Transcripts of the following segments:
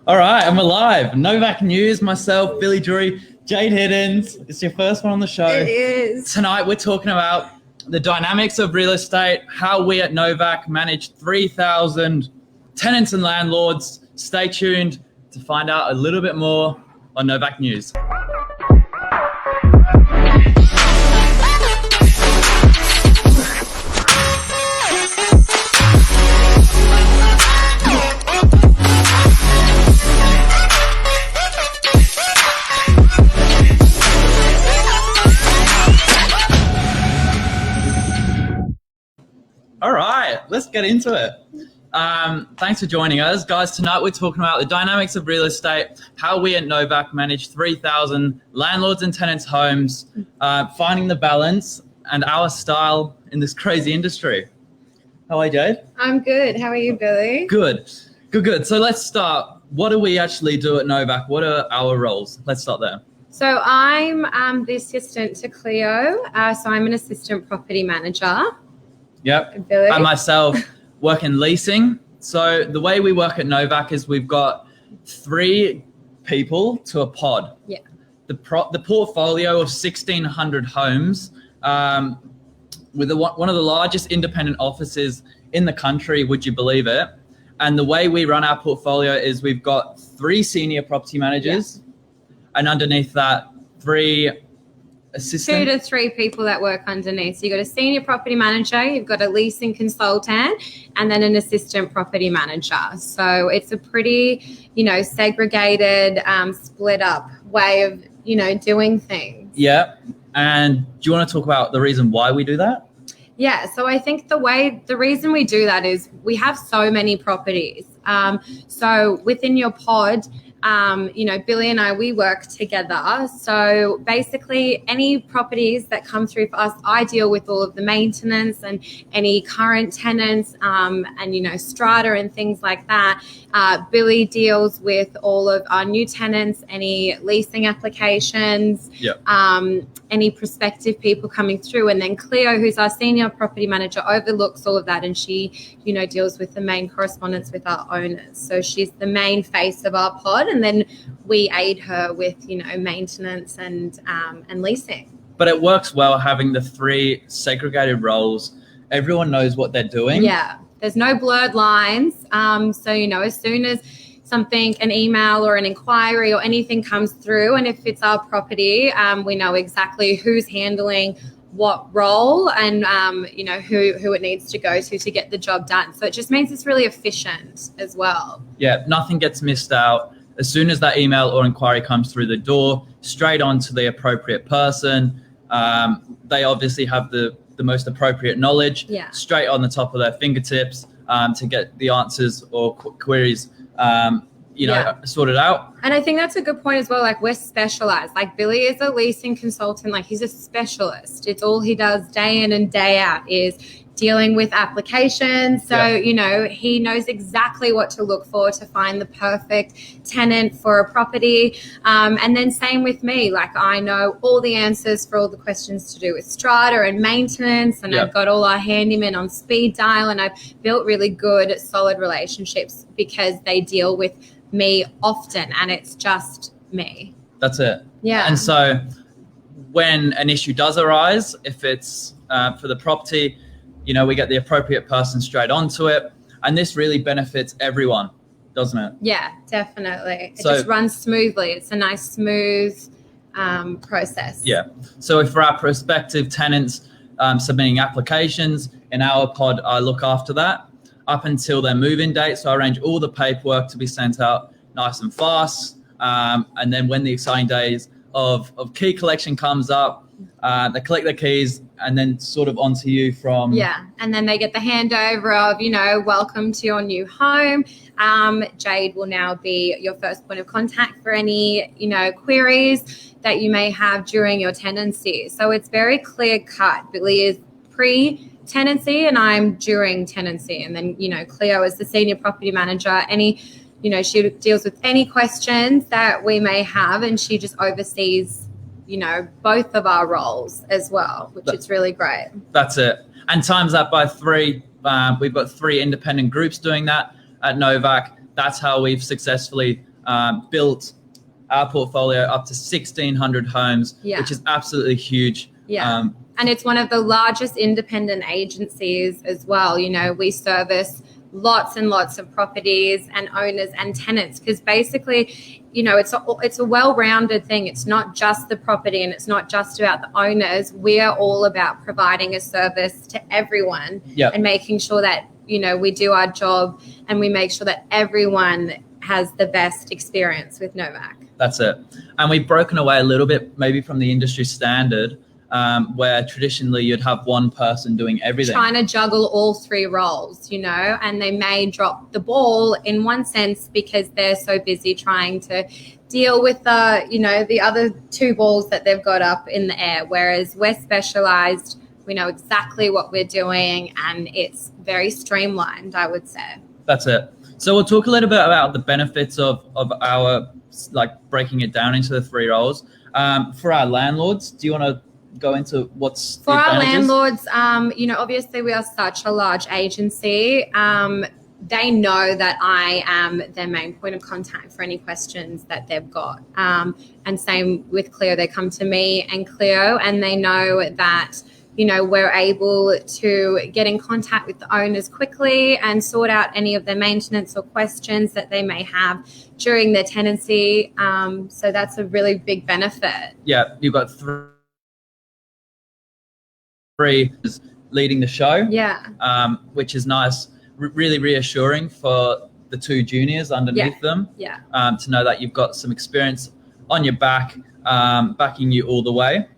All right, I'm alive. Novak News, myself, Billy DRURY, Jade HIDDINS. It's your first one on the show. It is. Tonight we're talking about the dynamics of real estate, how we at Novak manage 3,000 tenants and landlords. Stay tuned to find out a little bit more on Novak News. All right, let's get into it. Thanks for joining us. Guys, tonight we're talking about the dynamics of real estate, how we at Novak manage 3,000 landlords and tenants' homes, finding the balance and our style in this crazy industry. How are you, Jade? I'm good. How are you, Billy? Good. So let's start. What do we actually do at Novak? What are our roles? Let's start there. So I'm the assistant to Cleo. So I'm an assistant property manager. Yep. Billy? I myself work in leasing. So the way we work at Novak is we've got 3 people to a pod. Yeah. The portfolio of 1,600 homes with one of the largest independent offices in the country, would you believe it? And the way we run our portfolio is we've got 3 senior property managers, and underneath that, 3 assistant. 2 to 3 people that work underneath. So you've got a senior property manager, you've got a leasing consultant, and then an assistant property manager. So it's a pretty, segregated, split up way of, doing things. Yeah. And do you want to talk about the reason why we do that? Yeah, so I think the reason we do that is we have so many properties. So within your pod, Billy and I, we work together. So basically any properties that come through for us, I deal with all of the maintenance and any current tenants and, strata and things like that. Billy deals with all of our new tenants, any leasing applications, any prospective people coming through. And then Cleo, who's our senior property manager, overlooks all of that. And she, deals with the main correspondence with our owners. So she's the main face of our pod. And then we aid her with, maintenance and leasing. But it works well having the 3 segregated roles. Everyone knows what they're doing. Yeah, there's no blurred lines. So, as soon as an email or an inquiry or anything comes through, and if it's our property, we know exactly who's handling what role and, who it needs to go to get the job done. So it just means it's really efficient as well. Yeah, nothing gets missed out. As soon as that email or inquiry comes through the door, straight on to the appropriate person. They obviously have the most appropriate knowledge, straight on the top of their fingertips to get the answers or queries sorted out. And I think that's a good point as well. Like, we're specialized. Like, Billy is a leasing consultant. Like, he's a specialist. It's all he does day in and day out is dealing with applications. So, he knows exactly what to look for to find the perfect tenant for a property. And then same with me. Like, I know all the answers for all the questions to do with strata and maintenance. And I've got all our handymen on speed dial. And I've built really good, solid relationships because they deal with me often, and it's just me. That's it. Yeah. And so when an issue does arise, if it's for the property, we get the appropriate person straight onto it. And this really benefits everyone, doesn't it? Yeah, definitely. It just runs smoothly. It's a nice, smooth process. Yeah. So if for our prospective tenants submitting applications in our pod, I look after that up until their move-in date. So I arrange all the paperwork to be sent out nice and fast. And then when the exciting days of key collection comes up, they collect their keys and then sort of onto you from... Yeah, and then they get the handover of, welcome to your new home. Jade will now be your first point of contact for any, queries that you may have during your tenancy. So it's very clear cut. Billy is pre-tenancy and I'm during tenancy. And then, Cleo is the senior property manager. She deals with any questions that we may have, and she just oversees both of our roles as well, which is really great. That's it. And times that by 3, we've got 3 independent groups doing that at Novak. That's how we've successfully built our portfolio up to 1,600 homes, which is absolutely huge. Yeah. And it's one of the largest independent agencies as well. You know, we service lots and lots of properties and owners and tenants, because basically, you know, it's a well-rounded thing. It's not just the property and it's not just about the owners. We are all about providing a service to everyone and making sure that, you know, we do our job and we make sure that everyone has the best experience with Novak. That's it. And we've broken away a little bit maybe from the industry standard, where traditionally you'd have one person doing everything. Trying to juggle all three roles, you know, and they may drop the ball in one sense because they're so busy trying to deal with the, you know, the other two balls that they've got up in the air. Whereas we're specialized, we know exactly what we're doing, and it's very streamlined, I would say. That's it. So we'll talk a little bit about the benefits of our, like, breaking it down into the three roles. For our landlords, do you want to go into what's for our landlords? You know, obviously we are such a large agency. They know that I am their main point of contact for any questions that they've got. And same with Cleo. They come to me and Cleo, and they know that, you know, we're able to get in contact with the owners quickly and sort out any of their maintenance or questions that they may have during their tenancy. So that's a really big benefit. Yeah, you've got three leading the show. Yeah. Which is nice, really reassuring for the two juniors underneath them. Yeah. To know that you've got some experience on your back, backing you all the way.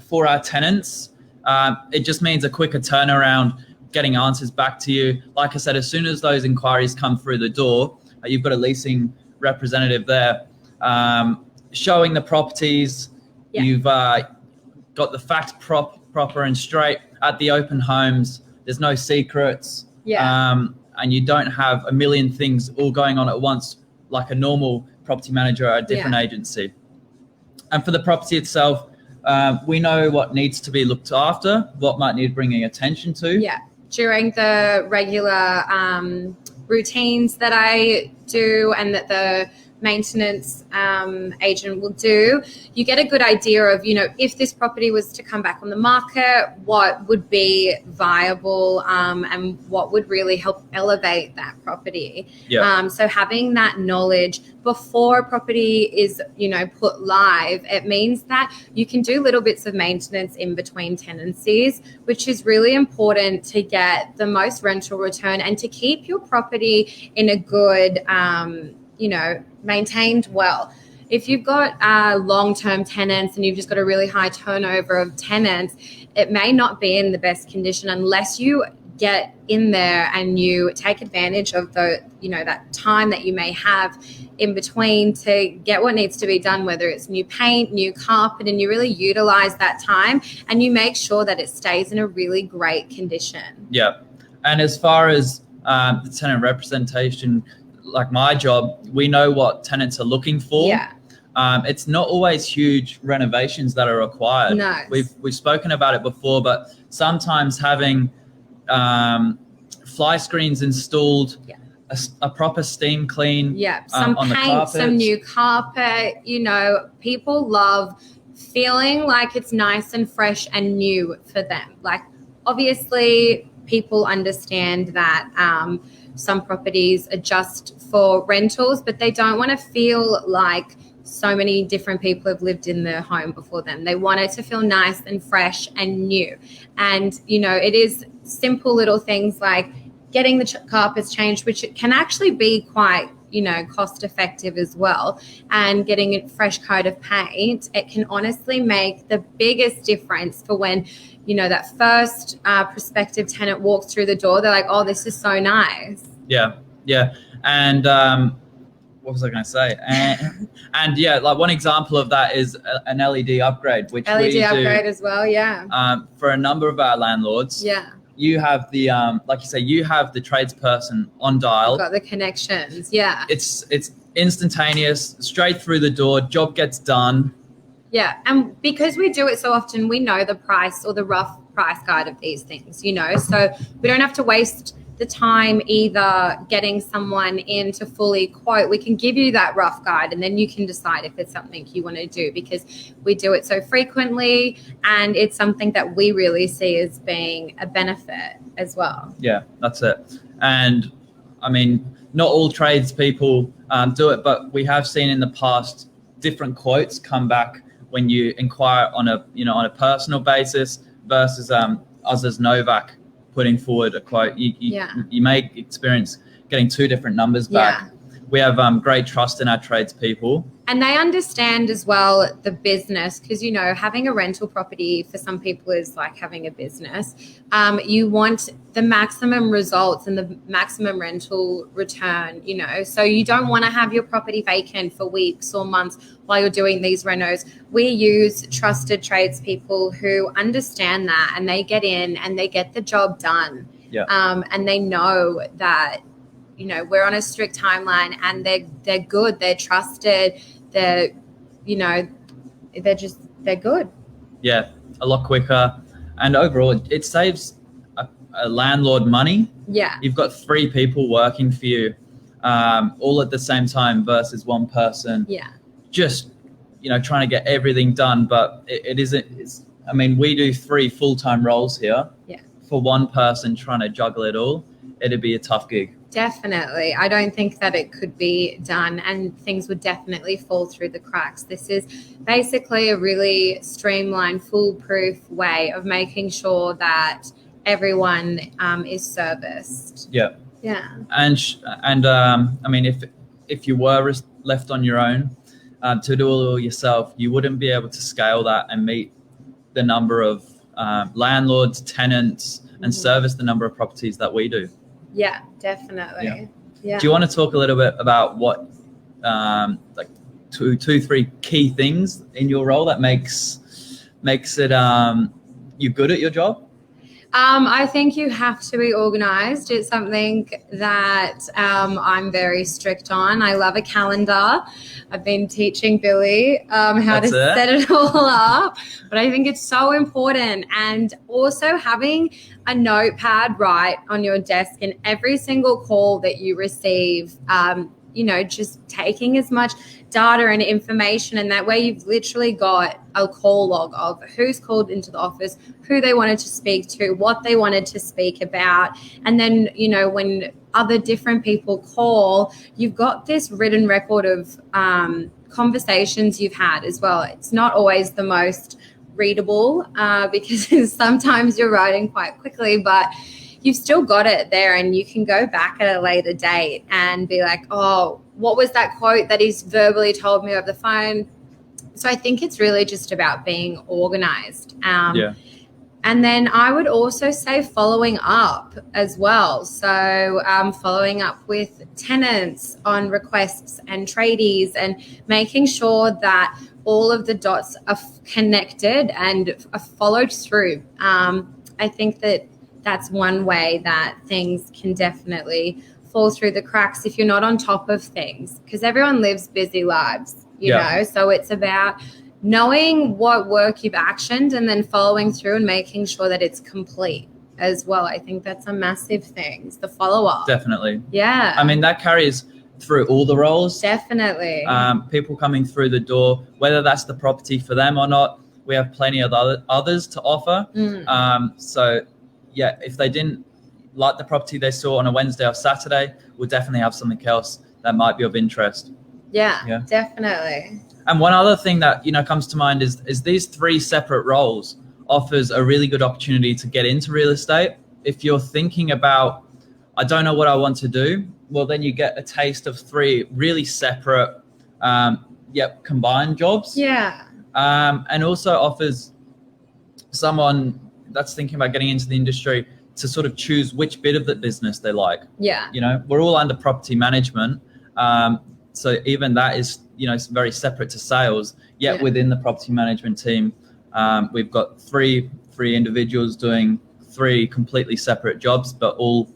For our tenants, it just means a quicker turnaround, getting answers back to you. Like I said, as soon as those inquiries come through the door, you've got a leasing representative there showing the properties. Yeah. You've got the facts proper and straight at the open homes. There's no secrets. Yeah. And you don't have a million things all going on at once like a normal property manager at a different agency. And for the property itself, we know what needs to be looked after, what might need bringing attention to. Yeah. During the regular routines that I do and that the maintenance agent will do, you get a good idea of, you know, if this property was to come back on the market, what would be viable and what would really help elevate that property. Yeah. So having that knowledge before a property is, you know, put live, it means that you can do little bits of maintenance in between tenancies, which is really important to get the most rental return and to keep your property in a good you know, maintained well. If you've got long-term tenants and you've just got a really high turnover of tenants, it may not be in the best condition unless you get in there and you take advantage of the, you know, that time that you may have in between to get what needs to be done, whether it's new paint, new carpet, and you really utilize that time and you make sure that it stays in a really great condition. Yeah. And as far as the tenant representation, like my job, we know what tenants are looking for. Yeah. It's not always huge renovations that are required. No. We've spoken about it before, but sometimes having fly screens installed, a proper steam clean. Yeah. Some on paint, some new carpet. You know, people love feeling like it's nice and fresh and new for them. Like, obviously, people understand that some properties are just for rentals, but they don't want to feel like so many different people have lived in their home before them. They want it to feel nice and fresh and new. And, you know, it is simple little things like getting the carpets changed, which can actually be quite, you know, cost effective as well. And getting a fresh coat of paint, it can honestly make the biggest difference for when, you know, that first prospective tenant walks through the door. They're like, oh, this is so nice. Yeah. Yeah. And what was I going to say? And yeah, like one example of that is an LED upgrade, which LED we do upgrade as well. Yeah. For a number of our landlords. Yeah. You have the, like you say, you have the tradesperson on dial. Got the connections. Yeah. It's instantaneous, straight through the door, job gets done. Yeah. And because we do it so often, we know the price or the rough price guide of these things, you know, so we don't have to waste the time either getting someone in to fully quote, we can give you that rough guide and then you can decide if it's something you want to do, because we do it so frequently and it's something that we really see as being a benefit as well. Yeah, that's it. And I mean, not all tradespeople do it, but we have seen in the past different quotes come back when you inquire on a personal basis versus us as Novak putting forward a quote. You may experience getting two different numbers back. Yeah. We have great trust in our tradespeople. And they understand as well the business, because, you know, having a rental property for some people is like having a business. You want the maximum results and the maximum rental return, you know, so you don't want to have your property vacant for weeks or months while you're doing these renos. We use trusted tradespeople who understand that, and they get in and they get the job done. Yeah. And they know that, you know, we're on a strict timeline and they're good, they're trusted, they're, you know, they're good. Yeah, a lot quicker. And overall, it saves a landlord money. Yeah. You've got 3 people working for you all at the same time versus one person. Yeah. Just, you know, trying to get everything done. But it isn't, I mean, we do 3 full-time roles here. Yeah. For one person trying to juggle it all, it'd be a tough gig. Definitely. I don't think that it could be done, and things would definitely fall through the cracks. This is basically a really streamlined, foolproof way of making sure that everyone is serviced. Yeah. Yeah. And I mean, if you were left on your own to do it all yourself, you wouldn't be able to scale that and meet the number of landlords, tenants, and service the number of properties that we do. Yeah, definitely. Yeah. Do you want to talk a little bit about what, like two, 3 key things in your role that makes it you good at your job? I think you have to be organized. It's something that I'm very strict on. I love a calendar. I've been teaching Billy how to set it all up, but I think it's so important. And also having a notepad right on your desk, and every single call that you receive, you know, just taking as much data and information, and that way you've literally got a call log of who's called into the office, who they wanted to speak to, what they wanted to speak about. And then, you know, when other different people call, you've got this written record of conversations you've had as well. It's not always the most readable because sometimes you're writing quite quickly, but you've still got it there, and you can go back at a later date and be like, oh, what was that quote that he's verbally told me over the phone? So I think it's really just about being organized. And then I would also say following up as well. So following up with tenants on requests and tradies, and making sure that all of the dots are connected and are followed through. I think that that's one way that things can definitely fall through the cracks if you're not on top of things, because everyone lives busy lives, you know, so it's about knowing what work you've actioned and then following through and making sure that it's complete as well. I think that's a massive thing, the follow-up. Definitely. Yeah. I mean, that carries through all the roles. Definitely. People coming through the door, whether that's the property for them or not, we have plenty of others to offer. So yeah, if they didn't like the property they saw on a Wednesday or Saturday, we'll definitely have something else that might be of interest. Yeah, definitely. And one other thing that, you know, comes to mind is these 3 separate roles offers a really good opportunity to get into real estate. If you're thinking about, I don't know what I want to do, well, then you get a taste of 3 really separate, combined jobs. Yeah. And also offers someone that's thinking about getting into the industry to sort of choose which bit of the business they like. Yeah. You know, we're all under property management. So even that is, you know, it's very separate to sales, yet within the property management team, we've got three individuals doing 3 completely separate jobs, but all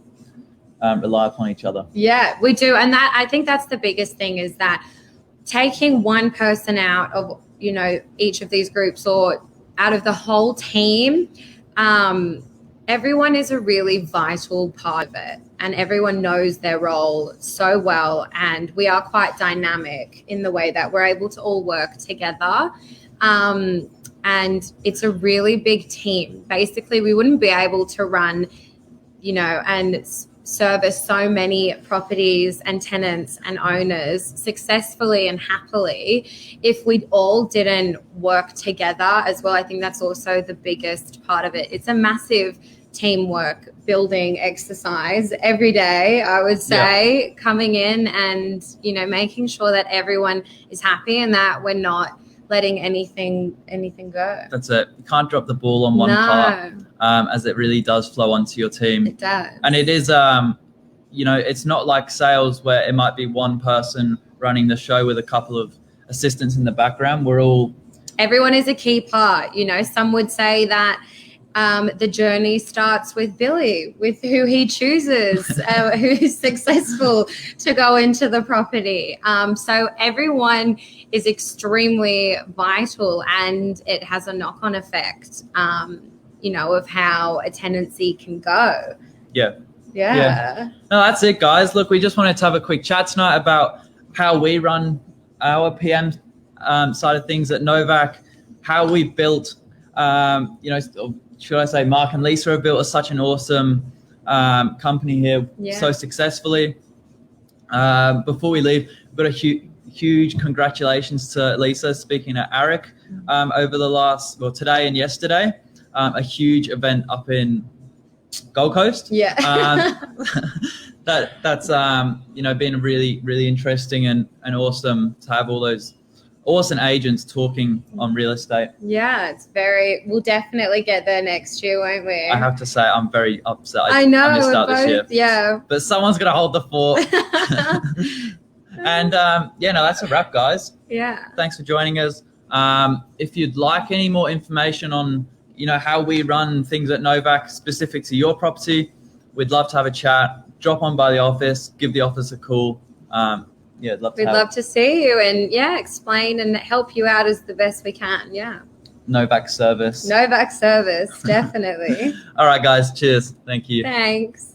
rely upon each other. Yeah, we do. And that, I think that's the biggest thing, is that taking one person out of, you know, each of these groups or out of the whole team, everyone is a really vital part of it. and everyone knows their role so well. And we are quite dynamic in the way that we're able to all work together. And it's a really big team. Basically, we wouldn't be able to run, and service so many properties and tenants and owners successfully and happily if we all didn't work together as well. I think that's also the biggest part of it. It's a massive teamwork building exercise every day, I would say, coming in and, making sure that everyone is happy and that we're not letting anything go. That's it. You can't drop the ball on one part, as it really does flow onto your team. It does. And it is, it's not like sales where it might be one person running the show with a couple of assistants in the background. Everyone is a key part. Some would say that the journey starts with Billy, with who he chooses, who's successful to go into the property. So everyone is extremely vital, and it has a knock-on effect, of how a tenancy can go. Yeah. No, that's it, guys. Look, we just wanted to have a quick chat tonight about how we run our PM side of things at Novak, how we built, should I say, Mark and Lisa have built such an awesome company here so successfully. Before we leave, we've got a huge congratulations to Lisa speaking at ARIC over the today and yesterday. A huge event up in Gold Coast. That's been really, really interesting and awesome to have all those awesome agents talking on real estate. We'll definitely get there next year, won't we? I have to say, I'm very upset. I know, I missed out this year. Yeah. But someone's going to hold the fort. And that's a wrap, guys. Yeah. Thanks for joining us. If you'd like any more information on, how we run things at Novak specific to your property, we'd love to have a chat. Drop on by the office, give the office a call. We'd love to see you and explain and help you out as the best we can. Novak service, definitely. All right, guys. Cheers. Thank you. Thanks.